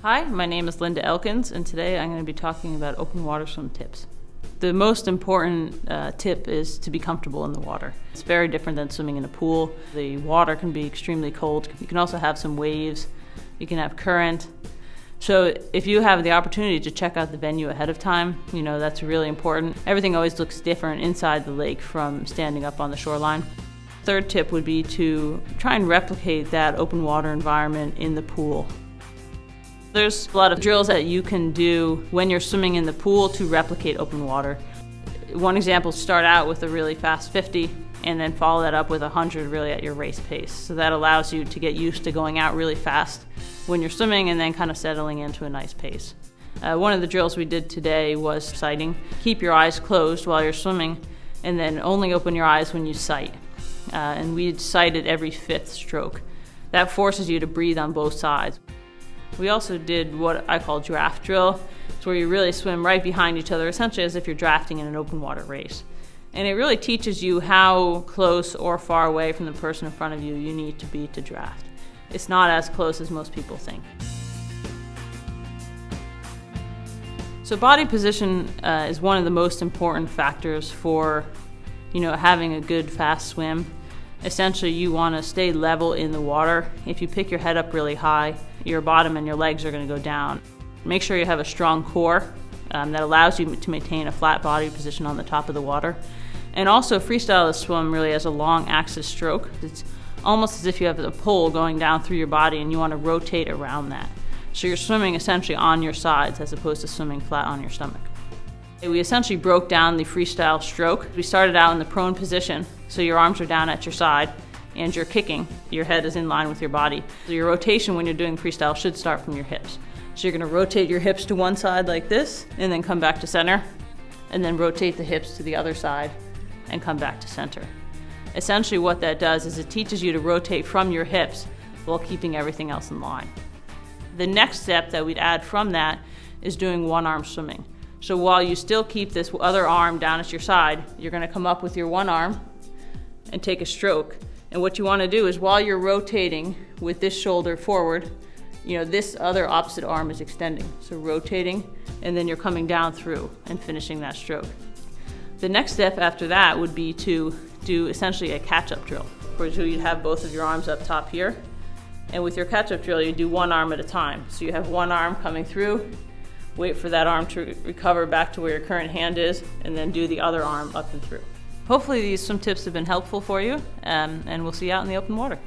Hi, my name is Linda Elkins, and today I'm going to be talking about open water swim tips. The most important tip is to be comfortable in the water. It's very different than swimming in a pool. The water can be extremely cold. You can also have some waves. You can have current. So if you have the opportunity to check out the venue ahead of time, that's really important. Everything always looks different inside the lake from standing up on the shoreline. Third tip would be to try and replicate that open water environment in the pool. There's a lot of drills that you can do when you're swimming in the pool to replicate open water. One example is start out with a really fast 50 and then follow that up with 100 really at your race pace. So that allows you to get used to going out really fast when you're swimming and then kind of settling into a nice pace. One of the drills we did today was sighting. Keep your eyes closed while you're swimming and then only open your eyes when you sight. And we sighted every fifth stroke. That forces you to breathe on both sides. We also did what I call draft drill. It's where you really swim right behind each other, essentially as if you're drafting in an open water race. And it really teaches you how close or far away from the person in front of you you need to be to draft. It's not as close as most people think. So body position is one of the most important factors for having a good fast swim. Essentially, you want to stay level in the water. If you pick your head up really high, your bottom and your legs are going to go down. Make sure you have a strong core that allows you to maintain a flat body position on the top of the water. And also freestyle the swim really has a long axis stroke. It's almost as if you have a pole going down through your body and you want to rotate around that. So you're swimming essentially on your sides as opposed to swimming flat on your stomach. We essentially broke down the freestyle stroke. We started out in the prone position, so your arms are down at your side and you're kicking. Your head is in line with your body. So your rotation when you're doing freestyle should start from your hips. So you're going to rotate your hips to one side like this and then come back to center, and then rotate the hips to the other side and come back to center. Essentially what that does is it teaches you to rotate from your hips while keeping everything else in line. The next step that we'd add from that is doing one-arm swimming. So while you still keep this other arm down at your side, you're going to come up with your one arm and take a stroke. And what you want to do is while you're rotating with this shoulder forward, this other opposite arm is extending. So rotating, and then you're coming down through and finishing that stroke. The next step after that would be to do essentially a catch-up drill. So you'd have both of your arms up top here. And with your catch-up drill, you do one arm at a time. So you have one arm coming through, wait for that arm to recover back to where your current hand is, and then do the other arm up and through. Hopefully these swim tips have been helpful for you, and we'll see you out in the open water.